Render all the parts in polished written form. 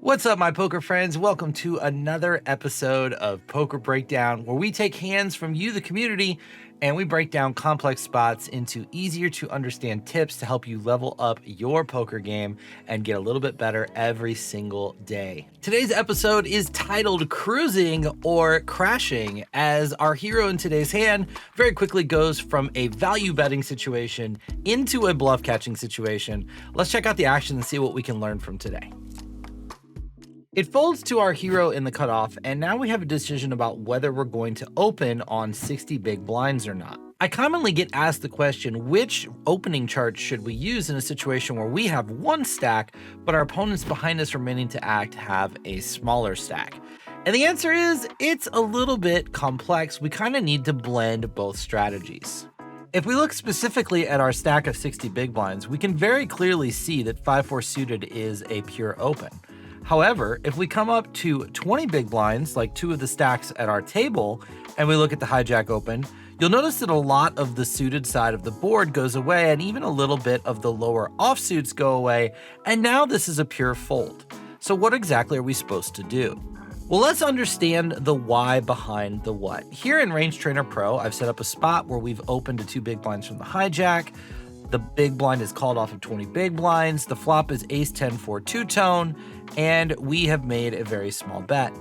What's up, my poker friends? Welcome to another episode of Poker Breakdown, where we take hands from you, the community, and we break down complex spots into easier to understand tips to help you level up your poker game and get a little bit better every single day. Today's episode is titled Cruising or Crashing, as our hero in today's hand very quickly goes from a value betting situation into a bluff catching situation. Let's check out the action and see what we can learn from today. It folds to our hero in the cutoff, and now we have a decision about whether we're going to open on 60 big blinds or not. I commonly get asked the question, which opening chart should we use in a situation where we have one stack, but our opponents behind us remaining to act have a smaller stack? And the answer is, it's a little bit complex. We kind of need to blend both strategies. If we look specifically at our stack of 60 big blinds, we can very clearly see that 5-4 suited is a pure open. However, if we come up to 20 big blinds, like two of the stacks at our table, and we look at the hijack open, you'll notice that a lot of the suited side of the board goes away, and even a little bit of the lower offsuits go away, and now this is a pure fold. So what exactly are we supposed to do? Well, let's understand the why behind the what. Here in Range Trainer Pro, I've set up a spot where we've opened to 2 big blinds from the hijack. The big blind is called off of 20 big blinds. The flop is ace-10 for two-tone, and we have made a very small bet.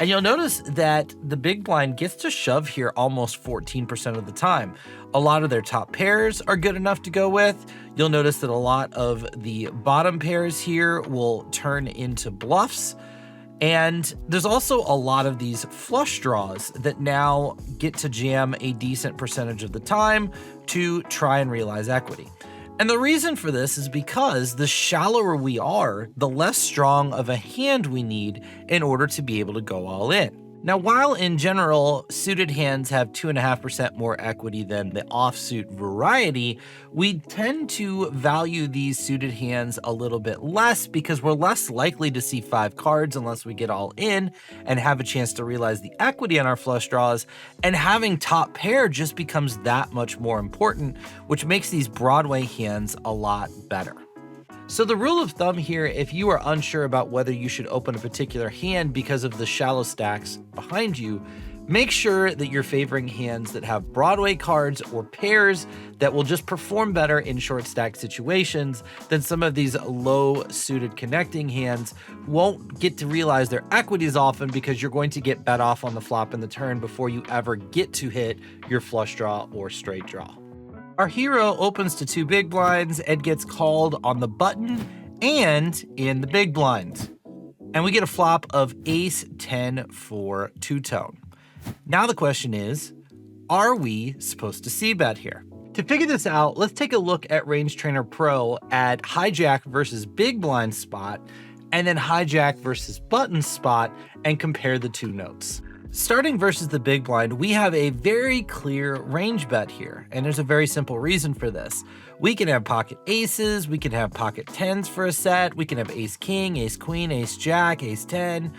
And you'll notice that the big blind gets to shove here almost 14% of the time. A lot of their top pairs are good enough to go with. You'll notice that a lot of the bottom pairs here will turn into bluffs. And there's also a lot of these flush draws that now get to jam a decent percentage of the time to try and realize equity. And the reason for this is because the shallower we are, the less strong of a hand we need in order to be able to go all in. Now, while in general, suited hands have 2.5% more equity than the offsuit variety, we tend to value these suited hands a little bit less because we're less likely to see 5 cards unless we get all in and have a chance to realize the equity on our flush draws, and having top pair just becomes that much more important, which makes these Broadway hands a lot better. So the rule of thumb here, if you are unsure about whether you should open a particular hand because of the shallow stacks behind you, make sure that you're favoring hands that have Broadway cards or pairs that will just perform better in short stack situations than some of these low suited connecting hands who won't get to realize their equities often because you're going to get bet off on the flop and the turn before you ever get to hit your flush draw or straight draw. Our hero opens to 2 big blinds and gets called on the button and in the big blind. And we get a flop of ace-10 for two-tone. Now the question is, are we supposed to c-bet here? To figure this out, let's take a look at Range Trainer Pro at hijack versus big blind spot, and then hijack versus button spot, and compare the two notes. Starting versus the big blind, we have a very clear range bet here, and there's a very simple reason for this. We can have pocket aces, we can have pocket tens for a set, we can have ace king, ace queen, ace jack, ace 10,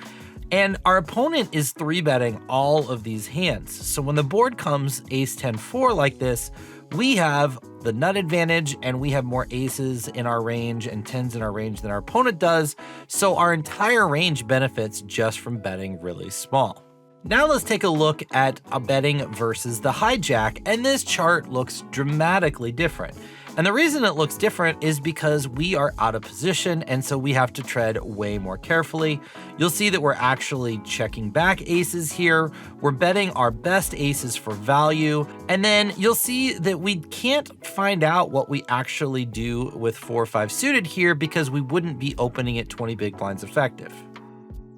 and our opponent is 3-betting all of these hands. So when the board comes ace 10 4 like this, we have the nut advantage and we have more aces in our range and tens in our range than our opponent does, so our entire range benefits just from betting really small. Now let's take a look at a betting versus the hijack, and this chart looks dramatically different. And the reason it looks different is because we are out of position, and so we have to tread way more carefully. You'll see that we're actually checking back aces here. We're betting our best aces for value, and then you'll see that we can't find out what we actually do with 4-5 suited here because we wouldn't be opening at 20 big blinds effective.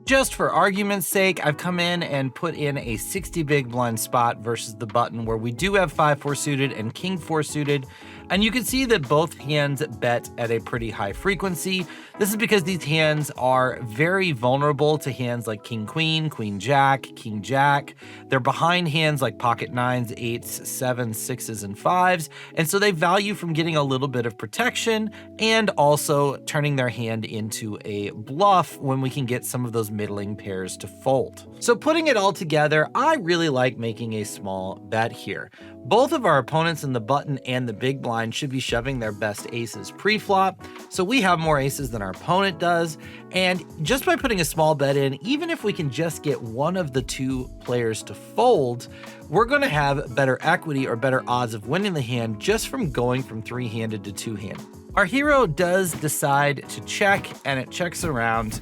Just for argument's sake, I've come in and put in a 60 big blind spot versus the button where we do have 5-4 suited and king 4 suited, and you can see that both hands bet at a pretty high frequency. This is because these hands are very vulnerable to hands like king queen, queen jack, king jack. They're behind hands like pocket 9s, 8s, 7s, 6s, and 5s, and so they value from getting a little bit of protection and also turning their hand into a bluff when we can get some of those middling pairs to fold. So putting it all together, I really like making a small bet here. Both of our opponents in the button and the big blind should be shoving their best aces pre-flop, so we have more aces than our opponent does, and just by putting a small bet in, even if we can just get one of the two players to fold, we're going to have better equity or better odds of winning the hand just from going from three-handed to two-handed. Our hero does decide to check, and it checks around,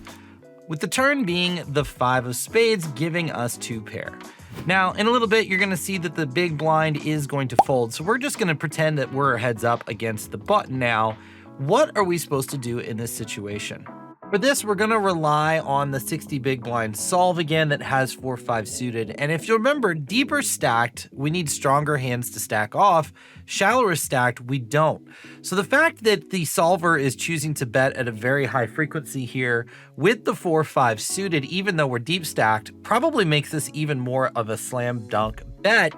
with the turn being the 5 of spades, giving us 2 pair. Now, in a little bit, you're going to see that the big blind is going to fold, so we're just going to pretend that we're heads up against the button now. What are we supposed to do in this situation? For this, we're going to rely on the 60 big blind solve again that has 4-5 suited. And if you remember, deeper stacked, we need stronger hands to stack off. Shallower stacked, we don't. So the fact that the solver is choosing to bet at a very high frequency here with the 4-5 suited, even though we're deep stacked, probably makes this even more of a slam dunk bet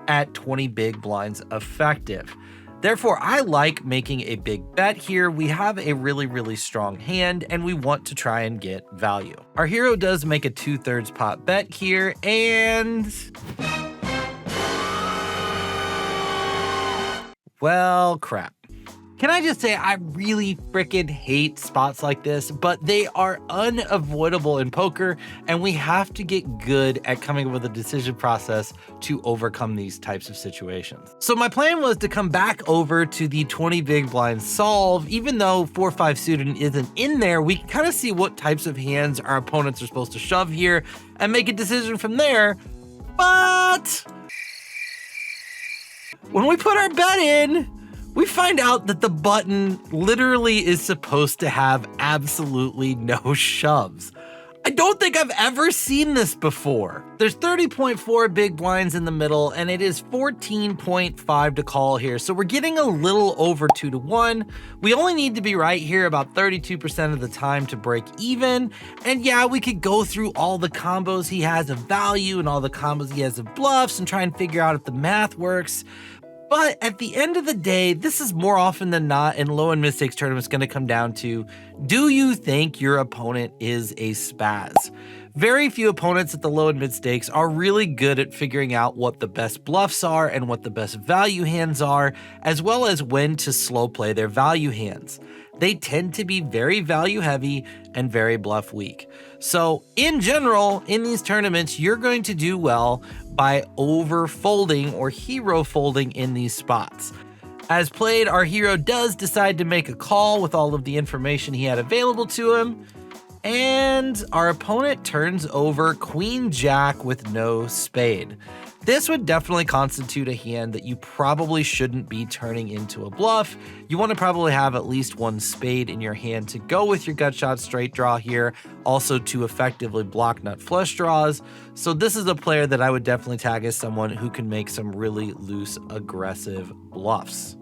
at 20 big blinds effective. Therefore, I like making a big bet here. We have a really strong hand, and we want to try and get value. Our hero does make a 2/3 pot bet here, and well, crap. Can I just say I really freaking hate spots like this, but they are unavoidable in poker, and we have to get good at coming up with a decision process to overcome these types of situations. So my plan was to come back over to the 20 big blind solve. Even though 4-5 suited isn't in there, we can kind of see what types of hands our opponents are supposed to shove here and make a decision from there. But when we put our bet in, we find out that the button literally is supposed to have absolutely no shoves. I don't think I've ever seen this before. There's 30.4 big blinds in the middle, and it is 14.5 to call here, so we're getting a little over 2-1. We only need to be right here about 32% of the time to break even, and yeah, we could go through all the combos he has of value and all the combos he has of bluffs and try and figure out if the math works. But at the end of the day, this is more often than not in low and mid stakes tournaments going to come down to, do you think your opponent is a spaz? Very few opponents at the low and mid stakes are really good at figuring out what the best bluffs are and what the best value hands are, as well as when to slow play their value hands. They tend to be very value heavy and very bluff weak. So in general, in these tournaments, you're going to do well by over folding or hero folding in these spots. As played, our hero does decide to make a call with all of the information he had available to him, and our opponent turns over Queen Jack with no spade. This would definitely constitute a hand that you probably shouldn't be turning into a bluff. You want to probably have at least one spade in your hand to go with your gut shot straight draw here, also to effectively block nut flush draws. So this is a player that I would definitely tag as someone who can make some really loose, aggressive bluffs.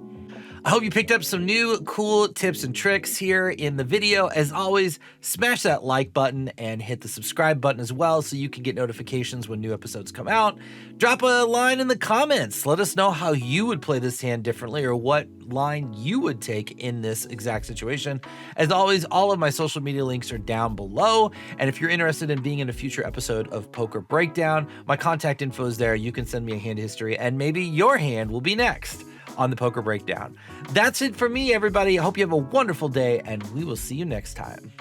I hope you picked up some new cool tips and tricks here in the video. As always, smash that like button and hit the subscribe button as well so you can get notifications when new episodes come out. Drop a line in the comments. Let us know how you would play this hand differently or what line you would take in this exact situation. As always, all of my social media links are down below. And if you're interested in being in a future episode of Poker Breakdown, my contact info is there. You can send me a hand history and maybe your hand will be next on the Poker Breakdown. That's it for me, everybody. I hope you have a wonderful day, and we will see you next time.